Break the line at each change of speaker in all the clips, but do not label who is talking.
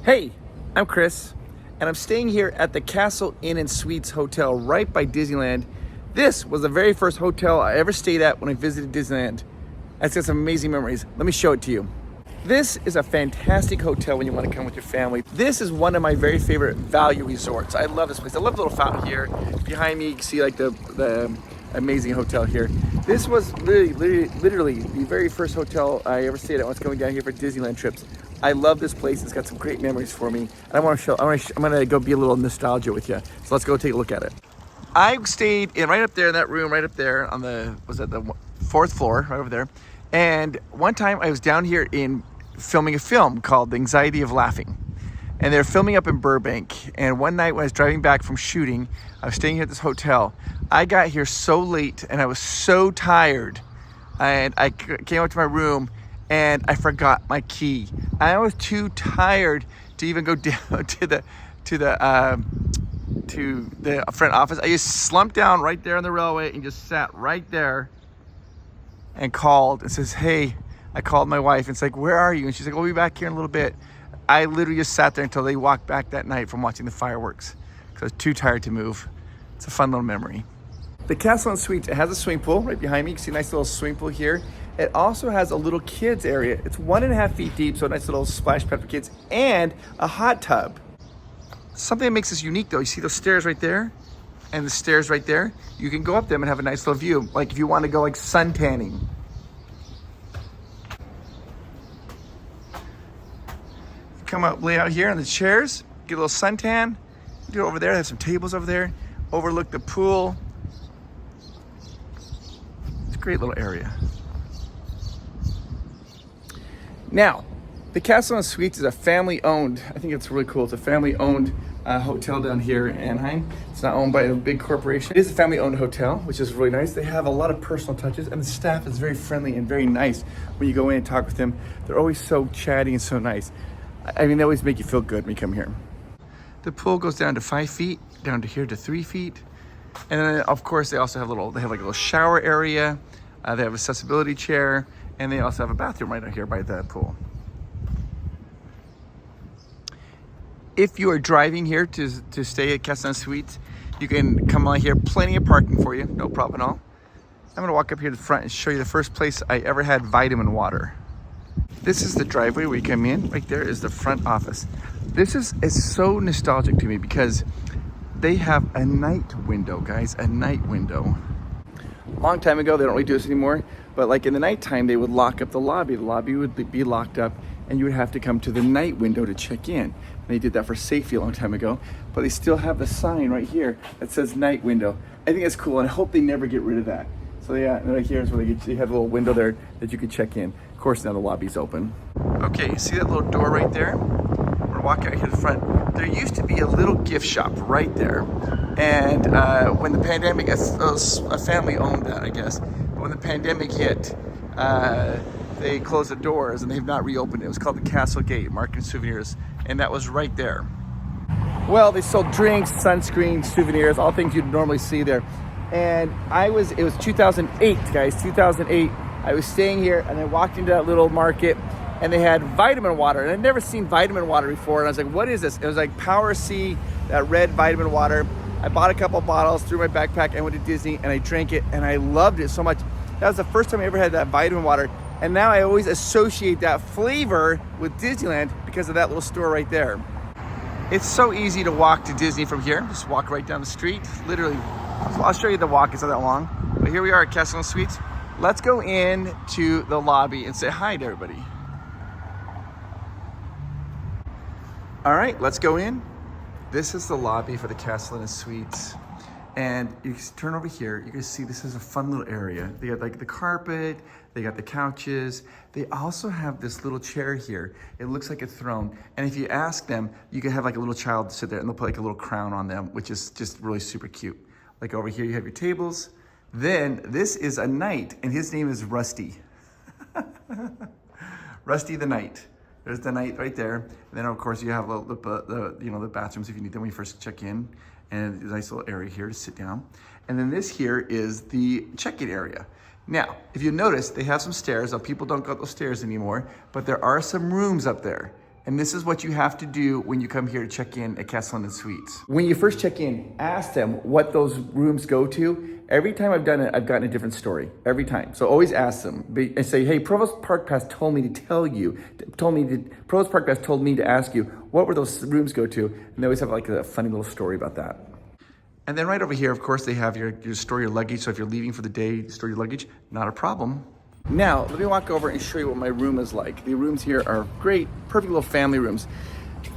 Hey, I'm Chris, and I'm staying here at the Castle Inn and Suites Hotel right by Disneyland. This was the very first hotel I ever stayed at when I visited Disneyland. It's got some amazing memories. Let me show it to you. This is a fantastic hotel when you want to come with your family. This is one of my very favorite value resorts. I love this place. I love the little fountain here. Behind me, you can see like the amazing hotel here. This was literally the very first hotel I ever stayed at when I was going down here for Disneyland trips. I love this place. It's got some great memories for me. And I'm gonna go be a little nostalgia with you. So let's go take a look at it. I stayed in right up there in that room, right up there on the fourth floor, right over there. And one time I was down here in filming a film called The Anxiety of Laughing. And they're filming up in Burbank. And one night when I was driving back from shooting, I was staying here at this hotel. I got here so late and I was so tired. And I came up to my room and I forgot my key. I was too tired to even go down to the front office. I just slumped down right there on the railway and just sat right there and called and says, hey, I called my wife and it's like, where are you? And she's like, we'll be back here in a little bit. I literally just sat there until they walked back that night from watching the fireworks because I was too tired to move. It's a fun little memory. The Castle and Suites, it has a swimming pool right behind me. You can see a nice little swimming pool here. It also has a little kids area. It's 1.5 feet deep, so a nice little splash pad for kids, and a hot tub. Something that makes this unique though, you see those stairs right there and the stairs right there? You can go up them and have a nice little view, like if you want to go like sun tanning. Come out, lay out here on the chairs, get a little suntan. Do it over there, they have some tables over there. Overlook the pool. It's a great little area. Now, the Castle and Suites is a family-owned, I think it's really cool. It's a family-owned hotel down here in Anaheim. It's not owned by a big corporation. It is a family-owned hotel, which is really nice. They have a lot of personal touches, and the staff is very friendly and very nice. When you go in and talk with them, they're always so chatty and so nice. I mean, they always make you feel good when you come here. The pool goes down to 5 feet, down to here to 3 feet. And then, of course, they also have like a little shower area. They have accessibility chair, and they also have a bathroom right out here by the pool. If you are driving here to stay at Castle and Suites, you can come on here. Plenty of parking for you, no problem at all. I'm gonna walk up here to the front and show you the first place I ever had vitamin water. This is the driveway where you come in. Right there is the front office. This is so nostalgic to me because they have a night window, guys, a night window. Long time ago, they don't really do this anymore, but like in the nighttime, they would lock up the lobby. The lobby would be locked up and you would have to come to the night window to check in. And they did that for safety a long time ago, but they still have the sign right here that says night window. I think it's cool and I hope they never get rid of that. So yeah, right here is where they have a little window there that you could check in. Of course, now the lobby's open. Okay, you see that little door right there? We're gonna walk out here to the front. There used to be a little gift shop right there. And when the pandemic, a family owned that, I guess. But when the pandemic hit, they closed the doors and they've not reopened it. It was called the Castle Gate, Market Souvenirs. And that was right there. Well, they sold drinks, sunscreen, souvenirs, all things you'd normally see there. And it was 2008, guys, 2008. I was staying here and I walked into that little market and they had vitamin water. And I'd never seen vitamin water before. And I was like, what is this? It was like Power C, that red vitamin water. I bought a couple bottles, threw my backpack, and went to Disney and I drank it and I loved it so much. That was the first time I ever had that vitamin water. And now I always associate that flavor with Disneyland because of that little store right there. It's so easy to walk to Disney from here. Just walk right down the street, literally. So I'll show you the walk, it's not that long. But here we are at Castle and Suites. Let's go in to the lobby and say hi to everybody. All right, let's go in. This is the lobby for the Castle and Suites. And you can turn over here, you can see this is a fun little area. They got like the carpet, they got the couches. They also have this little chair here. It looks like a throne. And if you ask them, you can have like a little child sit there and they'll put like a little crown on them, which is just really super cute. Like over here, you have your tables. Then this is a knight and his name is Rusty. Rusty the Knight. There's the knight right there. And then of course you have the bathrooms if you need them when you first check in. And a nice little area here to sit down. And then this here is the check-in area. Now, if you notice, they have some stairs. Now, people don't go up those stairs anymore, but there are some rooms up there. And this is what you have to do when you come here to check in at Castle Inn Suites. When you first check in, ask them what those rooms go to. Every time I've done it, I've gotten a different story, every time. So always ask them and say, hey, Provost Park Pass told me to tell you, Provost Park Pass told me to ask you, what were those rooms go to? And they always have like a funny little story about that. And then right over here, of course, they have your store your luggage. So if you're leaving for the day, store your luggage, not a problem. Now, let me walk over and show you what my room is like. The rooms here are great, perfect little family rooms.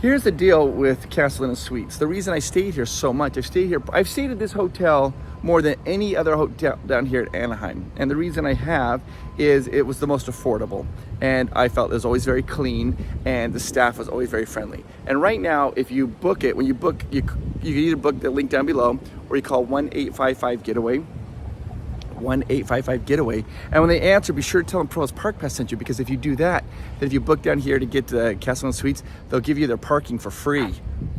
Here's the deal with Castle Inn Suites. The reason I stayed here so much, I've stayed at this hotel more than any other hotel down here at Anaheim. And the reason I have is it was the most affordable. And I felt it was always very clean and the staff was always very friendly. And right now, if you book it, when you book, you can either book the link down below or you call 1-855-GETAWAY. 1-855-GETAWAY. And when they answer, be sure to tell them Provost Park Pass sent you, because if you do that, then if you book down here to get to Castle Inn Suites, they'll give you their parking for free.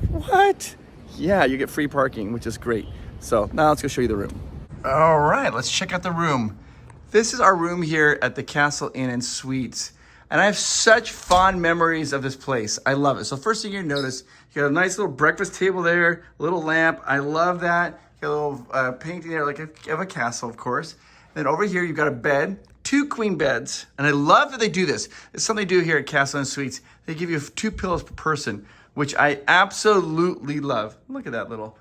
What? Yeah, you get free parking, which is great. So now let's go show you the room. All right, let's check out the room. This is our room here at the Castle Inn and Suites. And I have such fond memories of this place. I love it. So first thing you're gonna notice, you got a nice little breakfast table there, a little lamp. I love that. You got a little painting there like of a castle, of course. And then over here, you've got a bed, 2 queen beds. And I love that they do this. It's something they do here at Castle Inn Suites. They give you 2 pillows per person, which I absolutely love. Look at that little.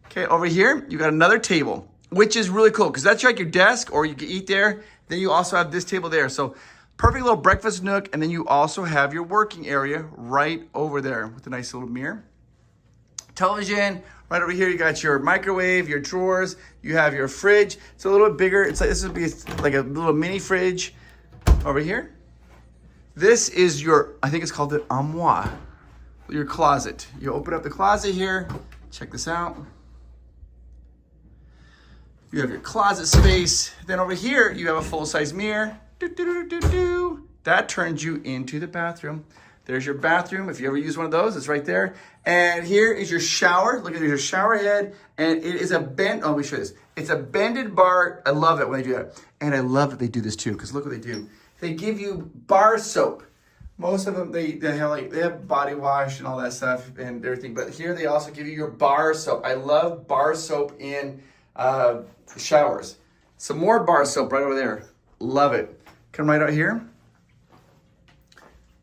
Okay, over here, you got another table, which is really cool because that's like your desk, or you can eat there. Then you also have this table there. So perfect little breakfast nook. And then you also have your working area right over there with a nice little mirror. Television. Right over here, you got your microwave, your drawers. You have your fridge. It's a little bit bigger. It's like, this would be like a little mini fridge over here. This is your, I think it's called the armoire, your closet. You open up the closet here. Check this out. You have your closet space. Then over here, you have a full-size mirror. That turns you into the bathroom. There's your bathroom. If you ever use one of those, it's right there. And here is your shower. Look at your shower head. And it is a bend. Oh, let me show you this. It's a bended bar. I love it when they do that. And I love that they do this too, because look what they do. They give you bar soap. Most of them, they have body wash and all that stuff and everything. But here they also give you your bar soap. I love bar soap in showers. Some more bar soap right over there. Love it. Come right out here.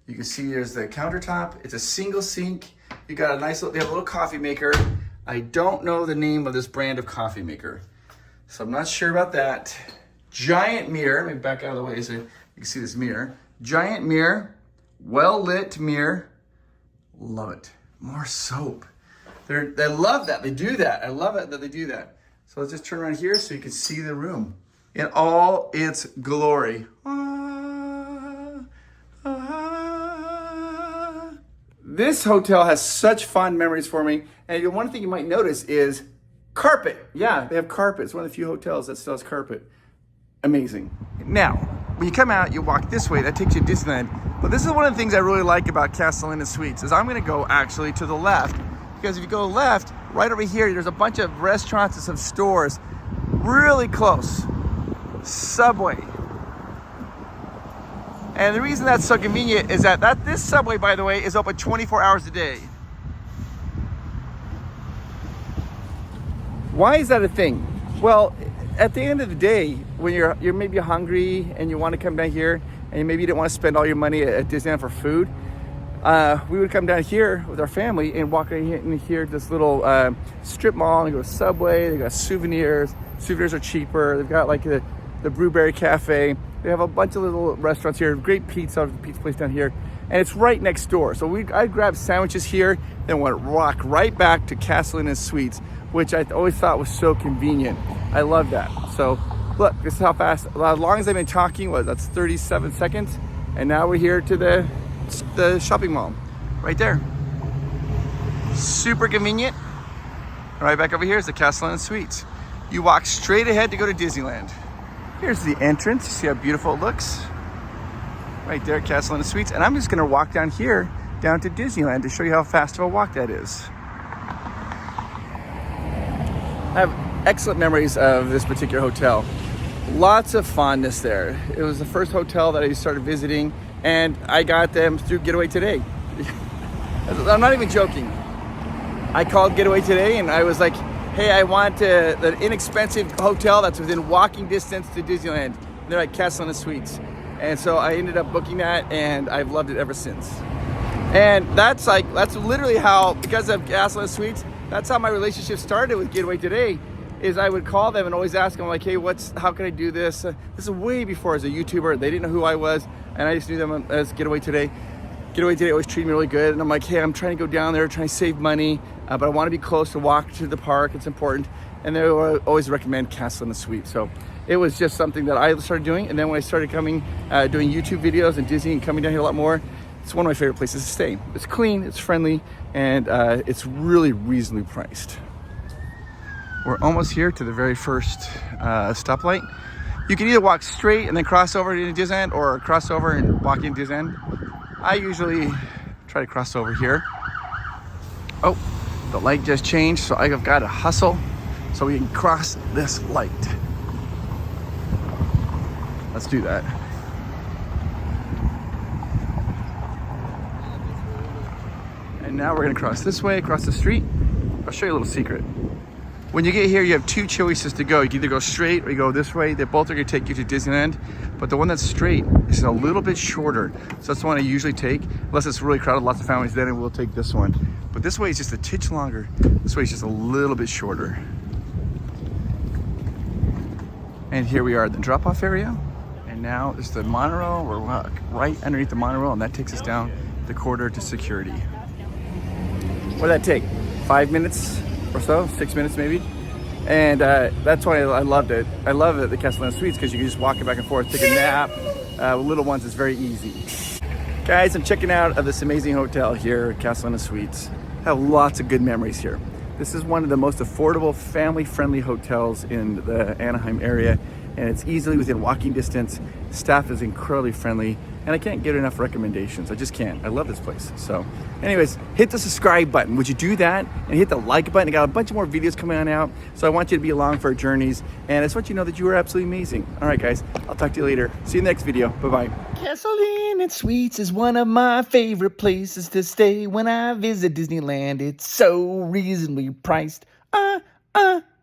You can see there's the countertop. It's a single sink. You got a nice little, they have a little coffee maker. I don't know the name of this brand of coffee maker, so I'm not sure about that. Giant mirror. Let me back out of the way so you can see this mirror. Giant mirror, well lit mirror. Love it. More soap. They love that. They do that. I love it that they do that. So let's just turn around here so you can see the room in all its glory. This hotel has such fond memories for me. And one thing you might notice is carpet. Yeah, they have carpet. It's one of the few hotels that still has carpet. Amazing. Now, when you come out, you walk this way. That takes you to Disneyland. But this is one of the things I really like about Castle Inn Suites is I'm going to go actually to the left. Because if you go left, right over here, there's a bunch of restaurants and some stores really close. Subway. And the reason that's so convenient is that this Subway, by the way, is open 24 hours a day. Why is that a thing? Well, at the end of the day, when you're maybe hungry and you want to come down here and maybe you didn't want to spend all your money at Disneyland for food, we would come down here with our family and walk in here to this little strip mall and go to Subway. They got souvenirs. Souvenirs are cheaper. They've got like the Blueberry Cafe. They have a bunch of little restaurants here. Great pizza, pizza place down here. And it's right next door. So I'd grab sandwiches here, then walk right back to Castle Inn Suites, which I always thought was so convenient. I love that. So look, this is how fast, as long as I've been talking, that's 37 seconds. And now we're here to the shopping mall right there. Super convenient. Right back over here is the Castle Inn Suites. You walk straight ahead to go to Disneyland. Here's the entrance. You see how beautiful it looks? Right there at Castle Inn Suites. And I'm just gonna walk down here, down to Disneyland to show you how fast of a walk that is. I have excellent memories of this particular hotel. Lots of fondness there. It was the first hotel that I started visiting and I got them through Getaway Today. I'm not even joking. I called Getaway Today and I was like, hey, I want an inexpensive hotel that's within walking distance to Disneyland. And they're like, Castellana Suites. And so I ended up booking that, and I've loved it ever since. And that's literally how, because of Castellana Suites, that's how my relationship started with Getaway Today. Is I would call them and always ask them like, hey, how can I do this? This is way before as a YouTuber. They didn't know who I was, and I just knew them as Getaway Today. Getaway Today always treated me really good, and I'm like, hey, I'm trying to go down there, trying to save money, but I want to be close to walk to the park. It's important, and they always recommend Castellana Suites. So it was just something that I started doing, and then when I started coming, doing YouTube videos and Disney and coming down here a lot more, it's one of my favorite places to stay. It's clean, it's friendly, and it's really reasonably priced. We're almost here to the very first stoplight. You can either walk straight and then cross over into Disneyland, or cross over and walk into Disneyland. I usually try to cross over here. Oh, the light just changed, so I've got to hustle so we can cross this light. Let's do that. And now we're gonna cross this way, across the street. I'll show you a little secret. When you get here, you have two choices to go. You can either go straight or you go this way. They both are gonna take you to Disneyland, but the one that's straight is a little bit shorter. So that's the one I usually take, unless it's really crowded, lots of families, then I will take this one. But this way is just a titch longer. This way is just a little bit shorter. And here we are at the drop-off area. And now there's the monorail. We're right underneath the monorail, and that takes us down the corridor to security. What did that take? 5 minutes or so, 6 minutes maybe. And that's why I loved it. I love it, the Castellana Suites, because you can just walk it back and forth, take a nap. With little ones, it's very easy. Guys, I'm checking out of this amazing hotel here at Castellana Suites. I have lots of good memories here. This is one of the most affordable, family-friendly hotels in the Anaheim area, and it's easily within walking distance. Staff is incredibly friendly, and I can't get enough recommendations. I just can't. I love this place. So anyways, hit the subscribe button. Would you do that? And hit the like button. I got a bunch of more videos coming on out, so I want you to be along for our journeys, and I just want you to know that you are absolutely amazing. All right, guys, I'll talk to you later. See you in the next video. Bye-bye. Castellana Suites is one of my favorite places to stay when I visit Disneyland. It's so reasonably priced.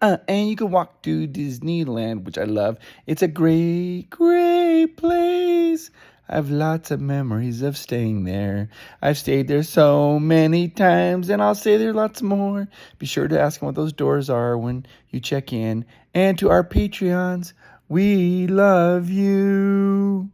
And you can walk to Disneyland, which I love. It's a great, great place. I have lots of memories of staying there. I've stayed there so many times, and I'll stay there lots more. Be sure to ask them what those doors are when you check in. And to our Patreons, we love you.